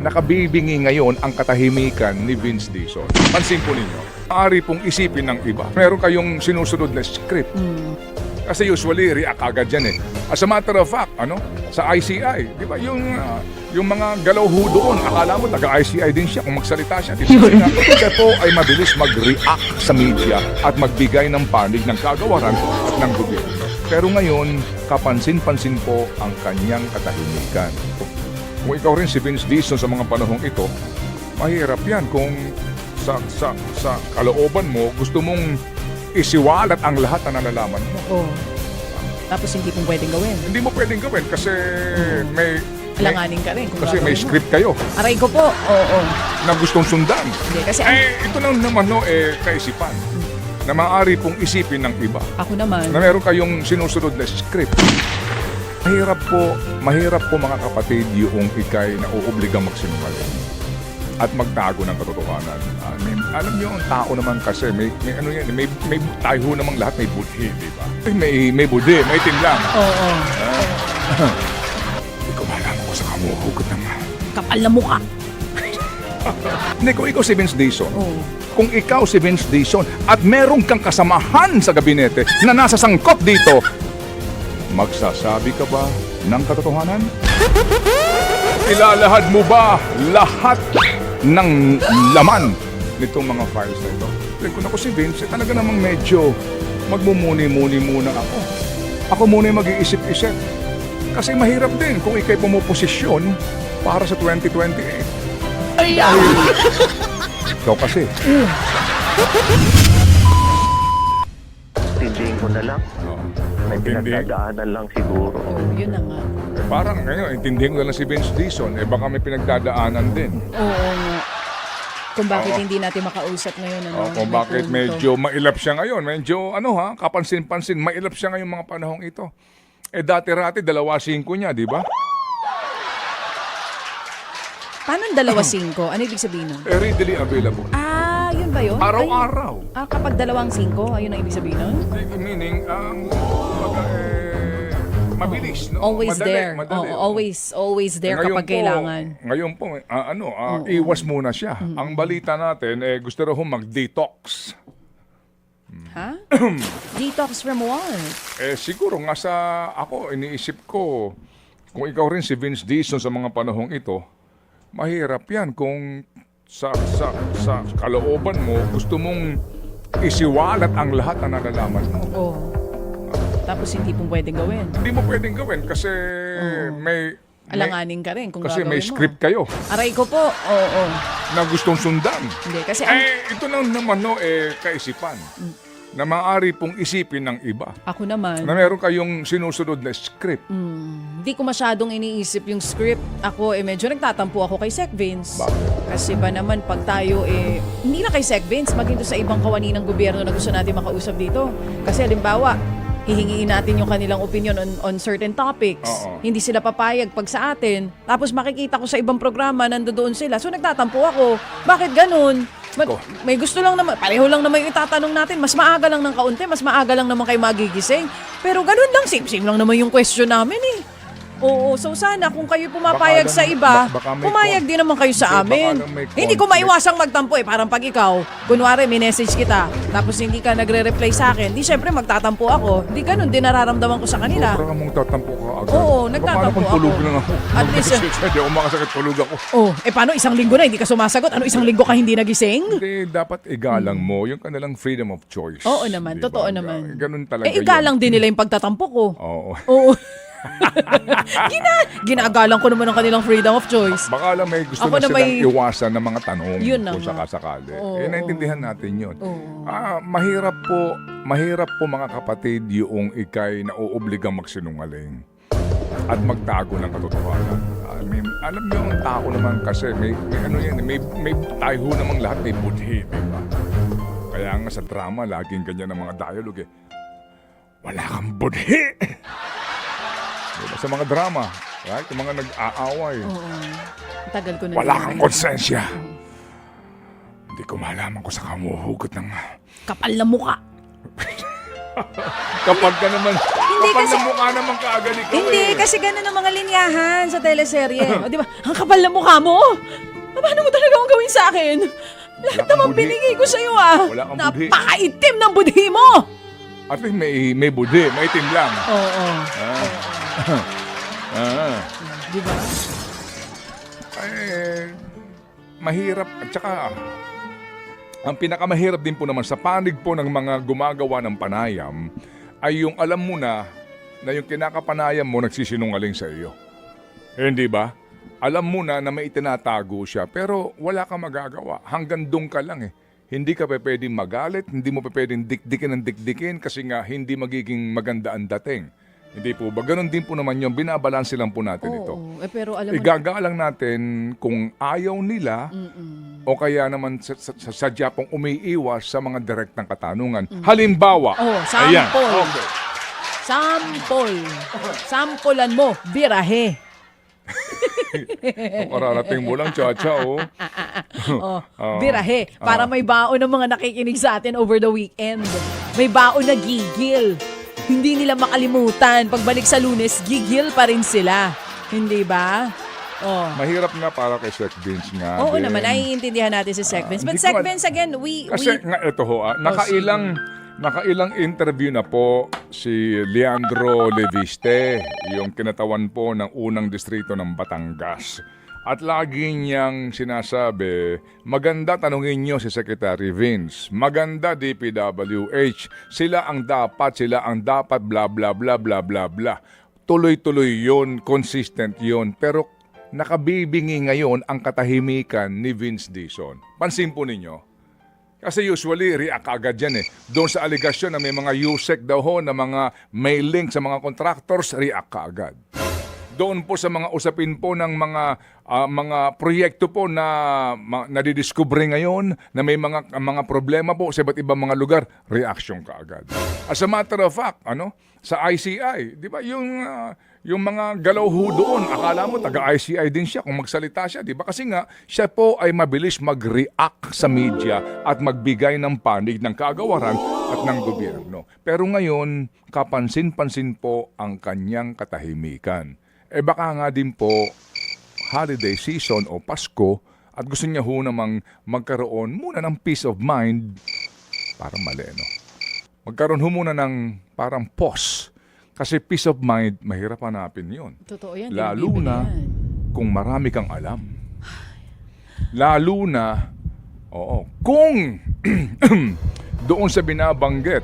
nakabibingi ngayon ang katahimikan ni Vince Dizon. Pansin po ninyo, maaari pong isipin ng iba. Meron kayong sinusunod na script. Kasi usually, react agad yan eh. As a matter of fact, sa ICI, di ba, yung mga galaw ho doon, akala mo taga-ICI din siya kung magsalita siya. Di ba? Siya po ay mabilis mag-react sa media at magbigay ng panig ng kagawaran at ng gobyerno. Pero ngayon, kapansin-pansin po ang kanyang katahimikan. Kung ikaw rin si Vince Dizon sa mga panahong ito, mahirap yan kung sa kalooban mo, gusto mong isiwalat ang lahat na nalalaman mo. Oo. Tapos hindi pong pwedeng gawin. Hindi mo pwedeng gawin kasi may Alanganin ka rin. Kung kasi may gagawin mo. script kayo Aray ko po. Oo. na gustong sundan. Hindi, kasi Ito lang naman kaisipan na maaari pong isipin ng iba ako naman. na meron kayong sinusunod na script. Mahirap po mga kapatid yung ikay na uubligang magsinungaling at magtago ng katotohanan. Alam niyo, ang tao naman kasi may tayo namang lahat may budhi, di ba? May budhi, may tinlang. Oo. Hindi ko malaman ko sa kamuhugot ng Kapal na mukha. Hindi, kung ikaw si Vince Dizon, Oo. kung ikaw si Vince Dizon at meron kang kasamahan sa gabinete na nasa sangkot dito, magsasabi ka ba ng katotohanan? Ilalahad mo ba lahat ng laman nitong mga files na ito? Kung ako si Vince, talaga namang medyo magmumuni-muni muna ako. Ako muna yung mag-iisip-isip. Kasi mahirap din kung ikay pumuposisyon para sa 2028. Ayaw! Ikaw kasi. Tindihin ko na lang. May pinagdadaanan lang siguro. Oo, yun na nga. Parang ngayon, intindihin ko na lang si Vince Dizon, baka may pinagdadaanan din. Oo nga. Kung bakit hindi natin makausap ngayon. Kung bakit medyo mailap siya ngayon. Medyo, kapansin-pansin, mailap siya ngayon mga panahong ito. Dati-rati, 2.5 niya, di ba? Paano 2-5? Ano ibig sabihin nun? Readily available. Yun ba yun? Araw-araw. Kapag 2-5, ayun ang ibig sabihin nun? Meaning, mabilis, no? Always Madali, there. madali, Oo, always there kapag kailangan. Ngayon po, iwas muna siya. Ang balita natin, gusto raw mag-detox. Ha? Detox from what? Siguro nga ako, iniisip ko, kung ikaw rin si Vince Dizon sa mga panahong ito, mahirap yan kung sa kalooban mo, gusto mong isiwalat ang lahat na nalalaman mo. Oo. Tapos hindi pong pwedeng gawin. Hindi mo pwedeng gawin kasi may Alanganin ka rin kung kasi gagawin may mo. script kayo Aray ko po. Oo. na gustong sundan. Hindi, kasi Ito lang naman kaisipan na maaari pong isipin ng iba ako naman. na meron kayong sinusunod na script. Hindi ko masyadong iniisip yung script. Ako, medyo nagtatampo ako kay Sec Vince. Bakit? Kasi ba naman, pag tayo, hindi lang kay Sec Vince, maging doon sa ibang kawani ng gobyerno na gusto natin makausap dito. Kasi halimbawa, hihingiin natin yung kanilang opinion on certain topics. Oo. Hindi sila papayag pag sa atin. Tapos makikita ko sa ibang programa, nandoon sila. So nagtatampo ako. Bakit ganun? May gusto lang naman, pareho lang naman yung itatanong natin. Mas maaga lang ng kaunti, mas maaga lang naman kayo magigising. Pero ganun lang, same lang naman yung question namin eh. Oo, so sana kung kayo pumapayag Baka sa iba, baka may pumayag din naman kayo sa Hindi, amin. baka lang may Hindi ko conflict. maiwasang magtampo parang pag ikaw, kunwari minessage kita, tapos hindi ka nagre-reply sa akin, di syempre magtatampo ako. Di ganun din nararamdaman ko sa kanila. Sobra mong tatampo ka agad. Oo, nagtatampo Paano kung tulog ako. lang ako? At least, Hindi ako makasakit, tulog ako. Paano isang linggo na hindi ka sumasagot? Ano isang linggo ka hindi nagising? Hindi, dapat igalang mo yung kanilang freedom of choice. Oo naman, Di ba? totoo naman. Ganun talaga Igalang din nila yung pagtatampo ko. Oo. Oo. Ginagalang ko naman ang kanilang freedom of choice. Baka lang may gusto Ako na na silang may- iwasan ng mga tanong Yun na kung nga. sakasakali. Oo. Naintindihan natin yun. Oo. Mahirap po mga kapatid yung ikay na uubligang magsinungaling at magtago ng katotohanan. Alam niyo, ang tao naman kasi may tayo namang lahat may budhi, di ba? Kaya nga sa drama, laging ganyan ang mga dialogue Wala kang budhi! Diba? Sa mga drama, right? Yung mga nag-aaway. Oo. Tagal ko na. Wala kang konsensya. Hindi ko malaman kung sa kamuhugot ng... Kapal na mukha. Kapag ka naman... Hindi kapal kasi- ng mukha naman kaagad ikaw Hindi, eh. kasi ganun ang mga linyahan sa teleserye. O, di ba? Ang kapal ng mukha mo. Paano mo talaga ang gawin sa akin? Lahat Wala kang naman budhi. binigay ko sa'yo ah. Wala kang budhi. Napakaitim ng budhi mo. At least may budhi, may itim lang. Oo. Ah. Di ba? Eh, mahirap. At saka, ang pinakamahirap din po naman sa panig po ng mga gumagawa ng panayam ay yung alam mo na yung kinakapanayam mo nagsisinungaling sa iyo. Hindi ba? Alam mo na may itinatago siya pero wala kang magagawa. Hanggang doon ka lang eh. Hindi ka pa pwedeng magalit, hindi mo pa pwedeng dikdikin ng dikdikin kasi nga hindi magiging maganda ang dating. Hindi po ba? Ganon din po naman yung binabalanse lang po natin ito. Oo. Pero alam mo, Igagalang natin kung ayaw nila o kaya naman sadya pong umiiwas sa mga direktang katanungan. Halimbawa, sample. ayan, okay. Sampulan mo, birahe. Kararating mo lang, Chacha, oh. Birahe. Para may baon ng mga nakikinig sa atin over the weekend. May baon na gigil. Hindi nila makalimutan. Pagbalik sa Lunes, gigil pa rin sila. Hindi ba? Oh. Mahirap nga para kay Sec Vince nga. Oo din. naman, naiintindihan natin si Sec Vince. But hindi Sec ko Vince, again, Kasi nga ito ho, nakailang interview na po si Leandro Leviste, yung kinatawan po ng unang distrito ng Batangas. At lagi niyang sinasabi, maganda tanungin niyo si Secretary Vince, maganda DPWH, sila ang dapat, bla bla bla bla bla bla. Tuloy-tuloy yun, consistent yun, pero nakabibingi ngayon ang katahimikan ni Vince Dizon. Pansin po ninyo. Kasi usually, react agad yan eh. Doon sa aligasyon na may mga USEC daw ho, na mga may link sa mga contractors, react ka agad. Doon po sa mga usapin po ng mga proyekto po na nadidiscover ngayon, na may mga problema po sa iba't ibang mga lugar, reaction ka agad. As a matter of fact, sa ICI, di ba, yung mga galaw ho doon, akala mo taga-ICI din siya kung magsalita siya, di ba? Kasi nga, siya po ay mabilis mag-react sa media at magbigay ng panig ng kagawaran at ng gobyerno. Pero ngayon, kapansin-pansin po ang kanyang katahimikan. Baka nga din po, holiday season o Pasko, at gusto niya ho namang magkaroon muna ng peace of mind, parang mali, no? Magkaroon ho muna ng parang pause. Kasi peace of mind, mahirap hanapin yun. Totoo yan. Lalo na kung marami kang alam. Lalo na, kung doon sa binabanggit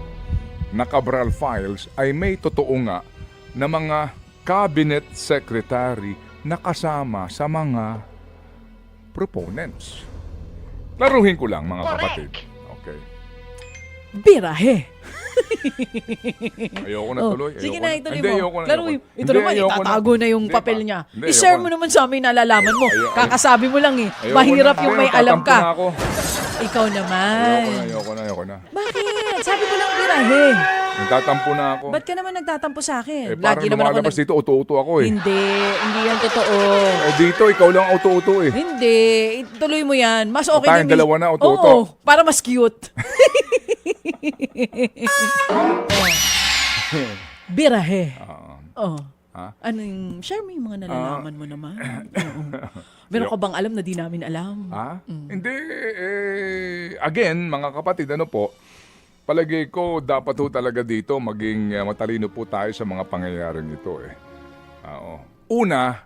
na Cabral Files ay may totoo nga na mga cabinet secretary na kasama sa mga proponents. Laruhin ko lang, mga kapatid. Okay. Birahe. Ayoko na tuloy. Sige ayoko na, ituloy Hindi, mo. ayoko na. Laro, ayoko. ito naman, ayoko itatago na yung Hindi papel pa. niya. Hindi, I-share ayoko mo na. naman sa amin, nalalaman mo. Ayoko. Kakasabi mo lang eh. Ayoko Mahirap na. yung may Ayoko, alam tatampo na ka. ako. Ikaw naman. Ayoko na. Bakit? Sabi ko lang birahe. Nagtatampo na ako. Ba't ka naman nagtatampo sa akin? Parang lumalabas dito, uto-uto ako eh. Hindi yan totoo. Dito, ikaw lang uto-uto eh. Hindi. Ituloy mo yan. Mas okay tayong din. dalawa na, uto-uto. Oo, para mas cute. Birahe. Oh. Ha? Ano yung, share mo yung mga nalalaman mo naman. Oo. Meron ka bang alam na di namin alam? Ha? Hindi, again, mga kapatid, palagay ko dapat ho talaga dito maging matalino po tayo sa mga pangyayaring ito eh. Una,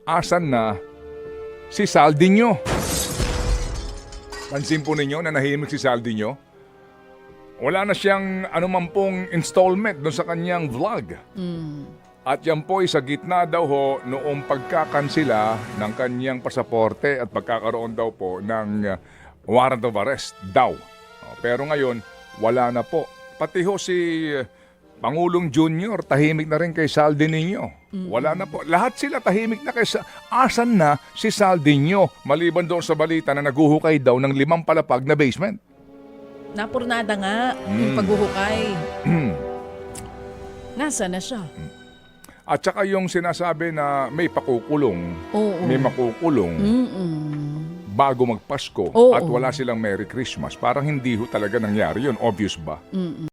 asan na si Saldiño? Pansin po ninyo na nahimik si Saldiño? Wala na siyang anuman pong installment doon sa kanyang vlog. At yan po ay sa gitna daw ho noong pagkakansila ng kanyang pasaporte at pagkakaroon daw po ng warrant of arrest daw. Pero ngayon, wala na po. Pati ho si Pangulong Junior, tahimik na rin kay Saldiño. Wala na po. Lahat sila tahimik na kay asan na si Saldiño? Maliban doon sa balita na naguhukay daw ng 5 palapag na basement. Napurnada nga yung paghuhukay. Nasa na siya? At saka yung sinasabi na may pakukulong, Oo. may makukulong bago magpasko Oo. at wala silang Merry Christmas. Parang hindi ho talaga nangyari yun. Obvious ba?